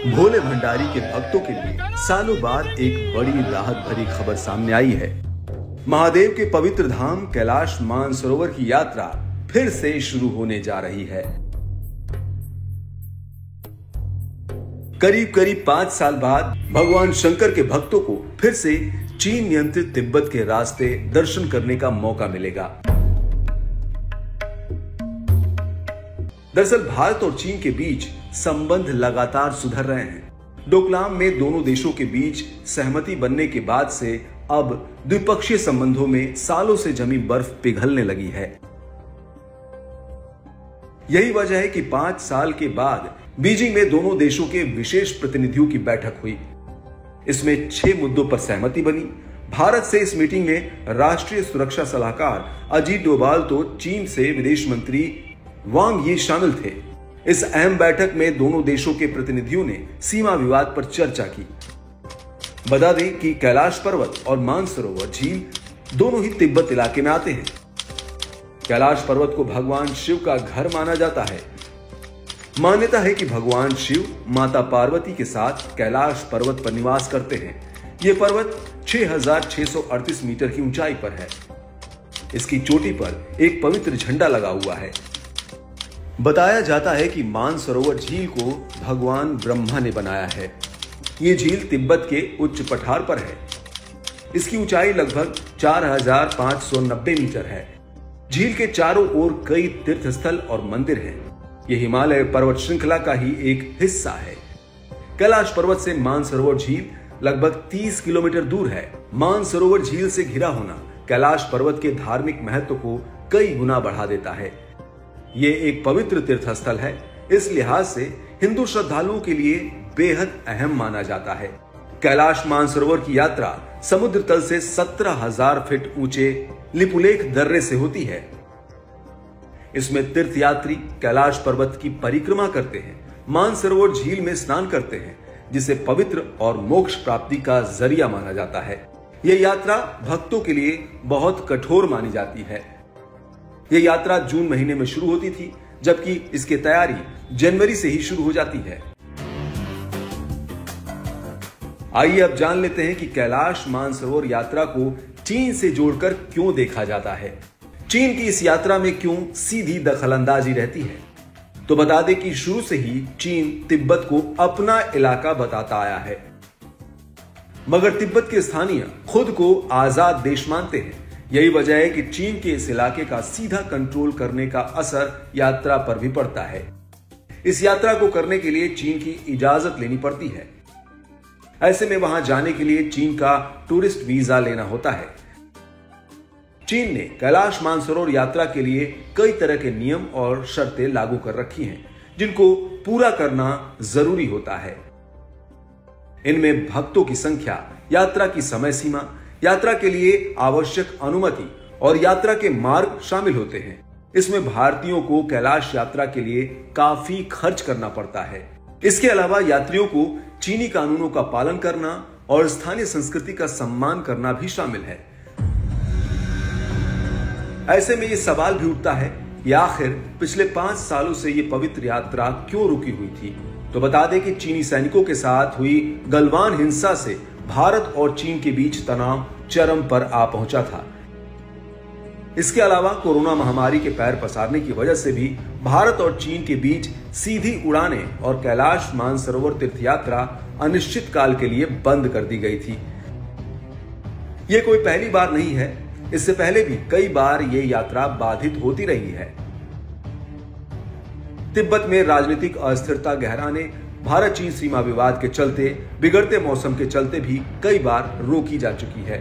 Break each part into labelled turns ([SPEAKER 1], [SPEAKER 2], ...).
[SPEAKER 1] भोले भंडारी के भक्तों के लिए सालों बाद एक बड़ी राहत भरी खबर सामने आई है। महादेव के पवित्र धाम कैलाश मानसरोवर की यात्रा फिर से शुरू होने जा रही है। करीब करीब 5 साल बाद भगवान शंकर के भक्तों को फिर से चीन नियंत्रित तिब्बत के रास्ते दर्शन करने का मौका मिलेगा। दरअसल भारत और चीन के बीच संबंध लगातार सुधर रहे हैं। डोकलाम में दोनों देशों के बीच सहमति बनने के बाद से अब द्विपक्षीय संबंधों में सालों से जमी बर्फ पिघलने लगी है। यही वजह है कि 5 साल के बाद बीजिंग में दोनों देशों के विशेष प्रतिनिधियों की बैठक हुई। इसमें 6 मुद्दों पर सहमति बनी। भारत से इस मीटिंग में राष्ट्रीय सुरक्षा सलाहकार अजीत डोभाल तो चीन से विदेश मंत्री वांग यी शामिल थे। इस अहम बैठक में दोनों देशों के प्रतिनिधियों ने सीमा विवाद पर चर्चा की। बता दें कि कैलाश पर्वत और मानसरोवर झील दोनों ही तिब्बत इलाके में आते हैं। कैलाश पर्वत को भगवान शिव का घर माना जाता है। मान्यता है कि भगवान शिव माता पार्वती के साथ कैलाश पर्वत पर निवास करते हैं। यह पर्वत 6638 मीटर की ऊंचाई पर है। इसकी चोटी पर एक पवित्र झंडा लगा हुआ है। बताया जाता है कि मानसरोवर झील को भगवान ब्रह्मा ने बनाया है। यह झील तिब्बत के उच्च पठार पर है। इसकी ऊंचाई लगभग 4590 मीटर है। झील के चारों ओर कई तीर्थस्थल और मंदिर हैं। यह हिमालय पर्वत श्रृंखला का ही एक हिस्सा है। कैलाश पर्वत से मानसरोवर झील लगभग 30 किलोमीटर दूर है। मानसरोवर झील से घिरा होना कैलाश पर्वत के धार्मिक महत्व को कई गुना बढ़ा देता है। ये एक पवित्र तीर्थस्थल है। इस लिहाज से हिंदू श्रद्धालुओं के लिए बेहद अहम माना जाता है। कैलाश मानसरोवर की यात्रा समुद्र तल से 17,000 फीट ऊंचे लिपुलेख दर्रे से होती है। इसमें तीर्थयात्री कैलाश पर्वत की परिक्रमा करते हैं, मानसरोवर झील में स्नान करते हैं, जिसे पवित्र और मोक्ष प्राप्ति का जरिया माना जाता है। यह यात्रा भक्तों के लिए बहुत कठोर मानी जाती है। यह यात्रा जून महीने में शुरू होती थी, जबकि इसकी तैयारी जनवरी से ही शुरू हो जाती है। आइए अब जान लेते हैं कि कैलाश मानसरोवर यात्रा को चीन से जोड़कर क्यों देखा जाता है। चीन की इस यात्रा में क्यों सीधी दखलंदाजी रहती है। तो बता दें कि शुरू से ही चीन तिब्बत को अपना इलाका बताता आया है, मगर तिब्बत के स्थानीय खुद को आजाद देश मानते हैं। यही वजह है कि चीन के इस इलाके का सीधा कंट्रोल करने का असर यात्रा पर भी पड़ता है। इस यात्रा को करने के लिए चीन की इजाजत लेनी पड़ती है। ऐसे में वहां जाने के लिए चीन का टूरिस्ट वीजा लेना होता है। चीन ने कैलाश मानसरोवर यात्रा के लिए कई तरह के नियम और शर्तें लागू कर रखी हैं, जिनको पूरा करना जरूरी होता है। इनमें भक्तों की संख्या, यात्रा की समय सीमा, यात्रा के लिए आवश्यक अनुमति और यात्रा के मार्ग शामिल होते हैं। इसमें भारतीयों को कैलाश यात्रा के लिए काफी खर्च करना पड़ता है। इसके अलावा यात्रियों को चीनी कानूनों का पालन करना और स्थानीय संस्कृति का सम्मान करना भी शामिल है। ऐसे में यह सवाल भी उठता है कि आखिर पिछले 5 सालों से यह पवित्र यात्रा क्यों रुकी हुई थी। तो बता दें कि चीनी सैनिकों के साथ हुई गलवान हिंसा से भारत और चीन के बीच तनाव चरम पर आ पहुंचा था। इसके अलावा कोरोना महामारी के पैर पसारने की वजह से भी भारत और चीन के बीच सीधी उड़ानें और कैलाश मानसरोवर तीर्थयात्रा अनिश्चित काल के लिए बंद कर दी गई थी। यह कोई पहली बार नहीं है। इससे पहले भी कई बार यह यात्रा बाधित होती रही है। तिब्बत में राजनीतिक अस्थिरता गहराने, भारत चीन सीमा विवाद के चलते, बिगड़ते मौसम के चलते भी कई बार रोकी जा चुकी है।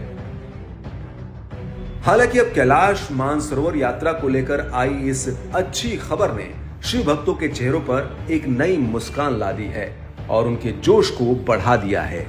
[SPEAKER 1] हालांकि अब कैलाश मानसरोवर यात्रा को लेकर आई इस अच्छी खबर ने शिव भक्तों के चेहरों पर एक नई मुस्कान ला दी है और उनके जोश को बढ़ा दिया है।